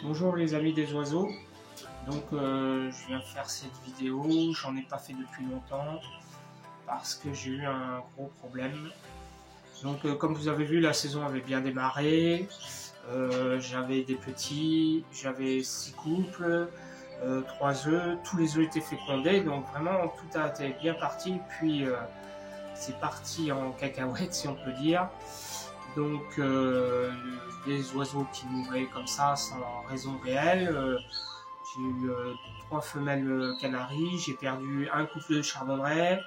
Bonjour les amis des oiseaux, donc je viens faire cette vidéo, j'en ai pas fait depuis longtemps parce que j'ai eu un gros problème. Donc comme vous avez vu, la saison avait bien démarré, j'avais des petits, j'avais 6 couples, 3 œufs, tous les œufs étaient fécondés, donc vraiment tout a été bien parti, puis c'est parti en cacahuète si on peut dire. Donc des oiseaux qui mouraient comme ça sans raison réelle. J'ai eu 3 femelles canaries, j'ai perdu un couple de chardonneret,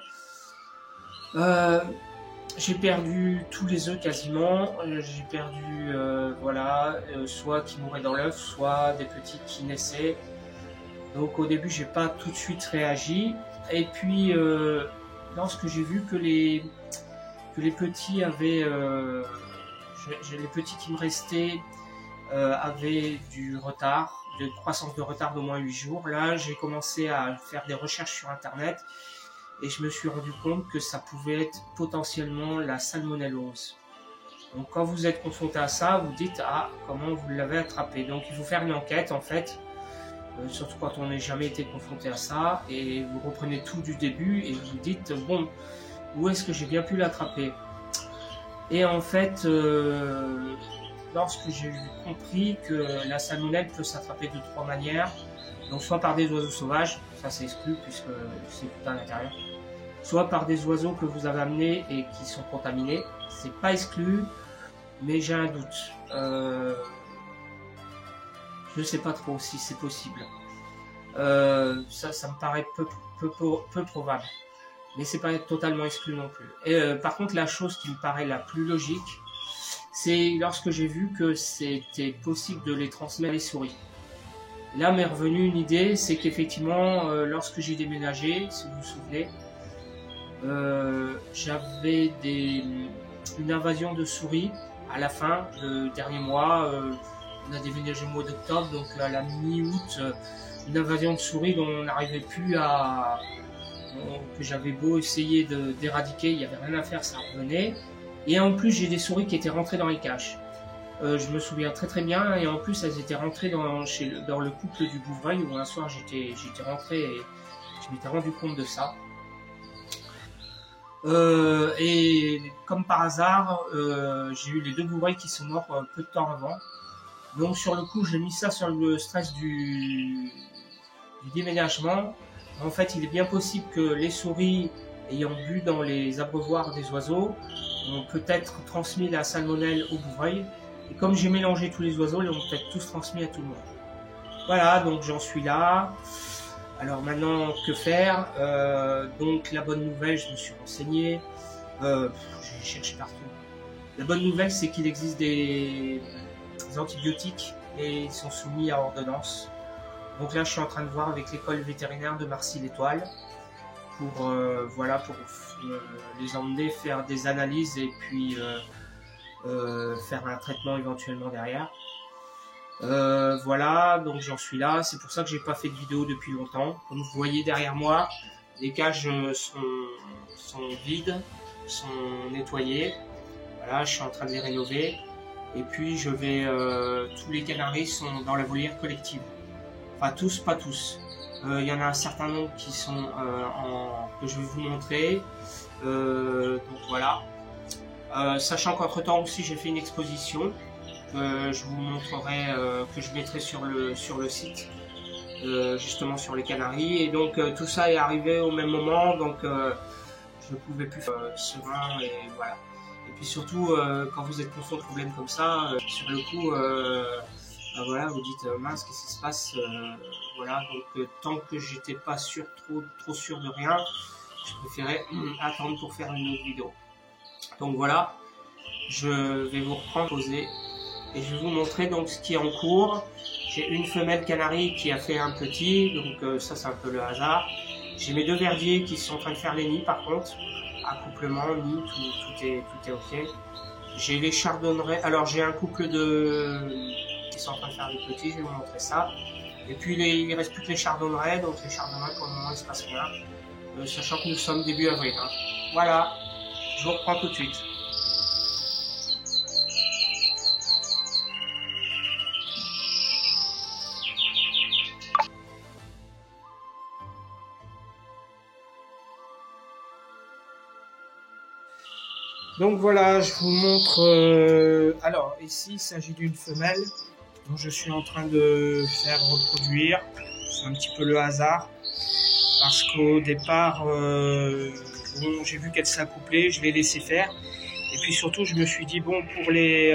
j'ai perdu tous les œufs quasiment, j'ai perdu voilà, soit qui mouraient dans l'œuf, soit des petits qui naissaient. Donc au début j'ai pas tout de suite réagi, et puis lorsque j'ai vu que les petits avaient les petits qui me restaient avaient du retard, de croissance de retard d'au moins 8 jours. Là, j'ai commencé à faire des recherches sur Internet et je me suis rendu compte que ça pouvait être potentiellement la salmonellose. Donc quand vous êtes confronté à ça, vous dites « Ah, comment vous l'avez attrapé ?» Donc il faut faire une enquête en fait, surtout quand on n'a jamais été confronté à ça, et vous reprenez tout du début et vous dites « Bon, où est-ce que j'ai bien pu l'attraper ?» Et en fait, lorsque j'ai compris que la salmonelle peut s'attraper de 3 manières, donc soit par des oiseaux sauvages, ça c'est exclu puisque c'est tout à l'intérieur, soit par des oiseaux que vous avez amenés et qui sont contaminés, c'est pas exclu, mais j'ai un doute. Je sais pas trop si c'est possible. Ça me paraît peu probable. Mais c'est pas totalement exclu non plus. Et par contre, la chose qui me paraît la plus logique, c'est lorsque j'ai vu que c'était possible de les transmettre à les souris. Là m'est revenue une idée, c'est qu'effectivement, lorsque j'ai déménagé, si vous vous souvenez, j'avais une invasion de souris à la fin, le dernier mois. On a déménagé au mois d'octobre, donc à la mi-août, une invasion de souris dont on n'arrivait plus à... que j'avais beau essayer d'éradiquer, il n'y avait rien à faire, ça revenait. Et en plus, j'ai des souris qui étaient rentrées dans les cages. Je me souviens très bien, et en plus, elles étaient rentrées dans le couple du Bouvray, où un soir j'étais rentré et je m'étais rendu compte de ça. Et comme par hasard, j'ai eu les 2 Bouvray qui sont morts peu de temps avant. Donc sur le coup, j'ai mis ça sur le stress du déménagement. En fait, il est bien possible que les souris ayant bu dans les abreuvoirs des oiseaux ont peut-être transmis la salmonelle au bouvreuil. Et comme j'ai mélangé tous les oiseaux, ils l'ont peut-être tous transmis à tout le monde. Voilà, donc j'en suis là. Alors maintenant, que faire? Donc la bonne nouvelle, je me suis renseigné. J'ai cherché partout. La bonne nouvelle, c'est qu'il existe des antibiotiques et ils sont soumis à ordonnance. Donc là, je suis en train de voir avec l'école vétérinaire de Marcy-l'Étoile pour les emmener faire des analyses et puis faire un traitement éventuellement derrière. Voilà, donc j'en suis là. C'est pour ça que j'ai pas fait de vidéo depuis longtemps. Comme vous voyez derrière moi, les cages sont vides, sont nettoyées. Voilà, je suis en train de les rénover. Et puis je vais, tous les canaris sont dans la volière collective. Enfin tous, pas tous. Il y en a un certain nombre qui sont que je vais vous montrer. Donc voilà. Sachant qu'entre temps aussi j'ai fait une exposition que je vous montrerai, que je mettrai sur le site, justement sur les canaris. Et donc tout ça est arrivé au même moment, donc je ne pouvais plus faire serein, et voilà. Et puis surtout quand vous êtes confronté à un problème comme ça, sur le coup voilà, vous dites mince, qu'est-ce qui se passe, voilà. Donc tant que j'étais pas trop sûr de rien, je préférais attendre pour faire une autre vidéo. Donc voilà, je vais vous reprendre, poser, et je vais vous montrer donc ce qui est en cours. J'ai une femelle canari qui a fait un petit, donc ça c'est un peu le hasard. J'ai mes 2 verdiers qui sont en train de faire les nids par contre, accouplement, nid, tout est ok. J'ai les chardonnerets, alors j'ai un couple qui sont en train de faire des petits, je vais vous montrer ça. Et puis il ne reste plus que les chardonnerets, donc les chardonnerets pour le moment il ne se passe rien, sachant que nous sommes début avril. Hein. Voilà, je vous reprends tout de suite. Donc voilà, je vous montre. Alors ici, il s'agit d'une femelle dont je suis en train de faire reproduire. C'est un petit peu le hasard parce qu'au départ, bon, j'ai vu qu'elle s'accouplait, je l'ai laissé faire. Et puis surtout, je me suis dit bon, pour les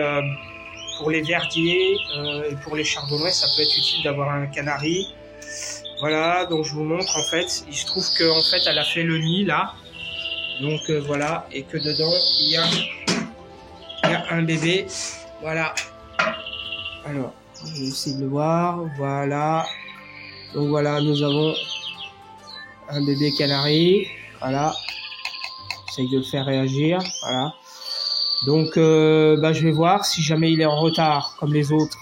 verdiers et pour les chardonnerets, ça peut être utile d'avoir un canari. Voilà, donc je vous montre en fait. Il se trouve qu'en fait, elle a fait le nid là. Donc voilà, et que dedans il y a un bébé. Voilà. Alors, je vais essayer de le voir. Voilà. Donc voilà, nous avons un bébé canari. Voilà. J'essaye de le faire réagir. Voilà. Donc je vais voir si jamais il est en retard comme les autres.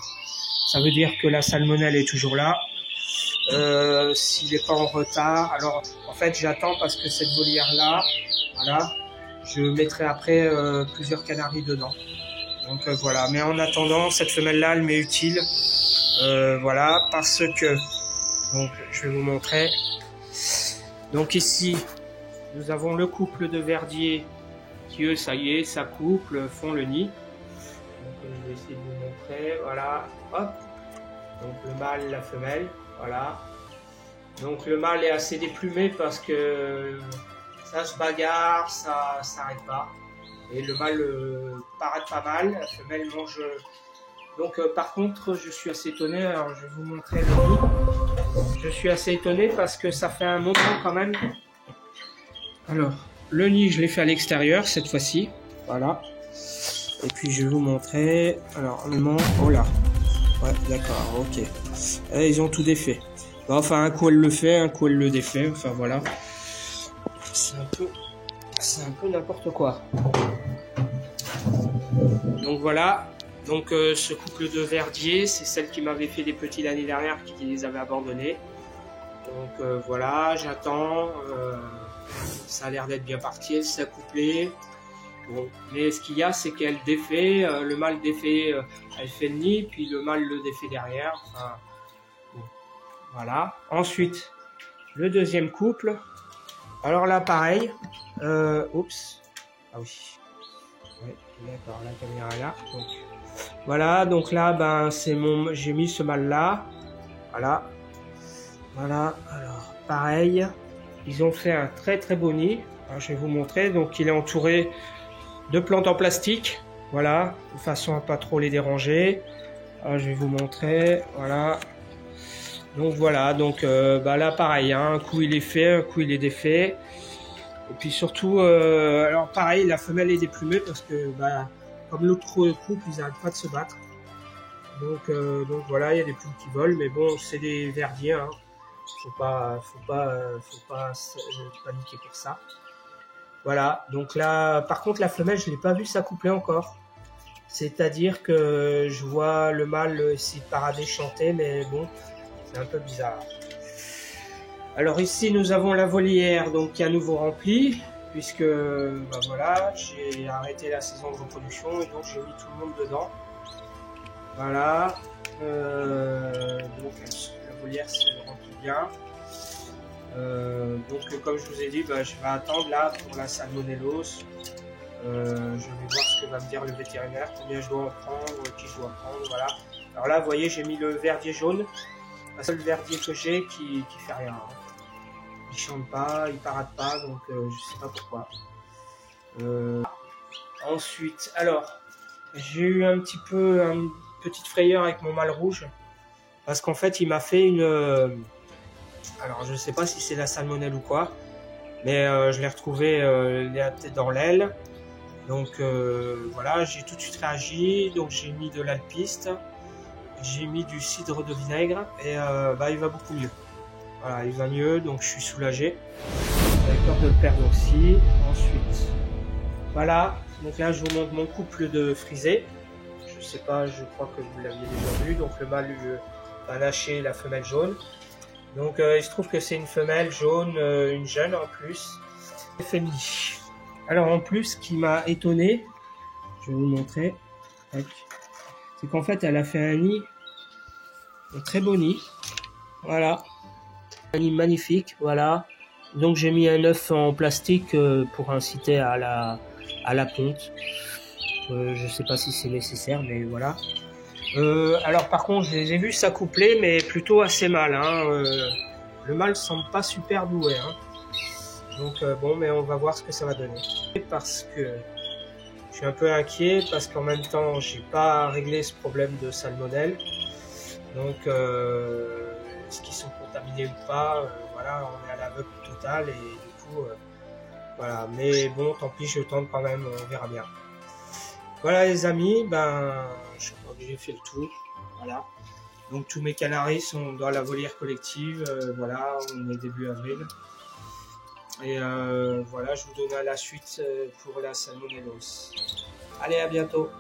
Ça veut dire que la salmonelle est toujours là. S'il n'est pas en retard, alors en fait j'attends parce que cette volière là, voilà, je mettrai après plusieurs canaris dedans. Donc voilà, mais en attendant, cette femelle là elle m'est utile, voilà, parce que, donc je vais vous montrer. Donc ici nous avons le couple de verdiers qui eux, ça y est, s'accouplent, font le nid. Donc je vais essayer de vous montrer, voilà, hop, donc le mâle, la femelle, voilà. Donc le mâle est assez déplumé parce que ça se bagarre, ça s'arrête pas. Et le mâle paraît pas mal, la femelle mange. Donc par contre, je suis assez étonné, alors je vais vous montrer le nid. Je suis assez étonné parce que ça fait un moment quand même. Alors, le nid, je l'ai fait à l'extérieur cette fois-ci, voilà. Et puis je vais vous montrer. Alors, oh là. Ouais, d'accord, ok. Et ils ont tout défait. Enfin, un coup elle le fait, un coup elle le défait. Enfin voilà. C'est un peu n'importe quoi. Donc voilà. Donc ce couple de verdiers, c'est celle qui m'avait fait des petits l'année dernière, qui les avait abandonnés. Donc voilà, j'attends. Ça a l'air d'être bien parti, elle s'est accouplée. Bon, mais ce qu'il y a, c'est qu'elle défait, le mâle défait, elle fait le nid, puis le mâle le défait derrière. Enfin, bon, voilà. Ensuite, le deuxième couple. Alors là, pareil. Oups. Ah oui. Ouais, d'accord, la caméra est là. Donc, voilà, donc là, ben, j'ai mis ce mâle là. Voilà. Voilà. Alors, pareil. Ils ont fait un très très beau nid. Alors, je vais vous montrer. Donc, il est entouré de plantes en plastique, voilà, de façon à pas trop les déranger. Alors, je vais vous montrer, voilà. Donc voilà, donc là pareil, hein, un coup il est fait, un coup il est défait. Et puis surtout, alors pareil, la femelle est déplumée parce que comme l'autre couple, ils n'arrêtent pas de se battre. Donc voilà, il y a des plumes qui volent, mais bon, c'est des verdiers, hein. Faut pas paniquer pour ça. Voilà, donc là, par contre, la femelle, je ne l'ai pas vue s'accoupler encore. C'est-à-dire que je vois le mâle essayer de parader, chanter, mais bon, c'est un peu bizarre. Alors ici, nous avons la volière donc, qui est à nouveau remplie, puisque voilà, j'ai arrêté la saison de reproduction et donc j'ai mis tout le monde dedans. Voilà, donc la volière se remplit bien. Donc comme je vous ai dit, je vais attendre là pour la salmonellose. Je vais voir ce que va me dire le vétérinaire, combien je dois en prendre, qui je dois prendre, voilà. Alors là, vous voyez, j'ai mis le verdier jaune, le seul verdier que j'ai qui fait rien. Il chante pas, il parade pas, donc je sais pas pourquoi. Ensuite, alors, j'ai eu une petite frayeur avec mon mâle rouge, parce qu'en fait, il m'a fait une... alors, je sais pas si c'est la salmonelle ou quoi, mais je l'ai retrouvé la tête dans l'aile. Donc voilà, j'ai tout de suite réagi, donc j'ai mis de l'alpiste, j'ai mis du cidre de vinaigre et il va beaucoup mieux. Voilà, il va mieux, donc je suis soulagé. J'avais peur de le perdre aussi. Ensuite, voilà, donc là je vous montre mon couple de frisés. Je sais pas, je crois que vous l'aviez déjà vu. Donc le mâle va lâcher la femelle jaune. Donc il se trouve que c'est une femelle jaune, une jeune en plus, féminine. Alors en plus, ce qui m'a étonné, je vais vous montrer, c'est qu'en fait elle a fait un nid, un très beau nid, voilà, un nid magnifique, voilà. Donc j'ai mis un œuf en plastique pour inciter à à la ponte. Je sais pas si c'est nécessaire, mais voilà. Alors par contre, j'ai vu s'accoupler, mais plutôt assez mal. Hein. Le mâle semble pas super doué. Hein. Donc bon, mais on va voir ce que ça va donner. Parce que je suis un peu inquiet, parce qu'en même temps, j'ai pas réglé ce problème de salmonelle. Donc, est-ce qu'ils sont contaminés ou pas, voilà, on est à l'aveugle total et du coup, voilà. Mais bon, tant pis, je tente quand même, on verra bien. Voilà les amis, ben, je crois que j'ai fait le tour, voilà. Donc tous mes canaris sont dans la volière collective, voilà, on est début avril. Et voilà, je vous donne à la suite pour la salmonellose. Allez, à bientôt.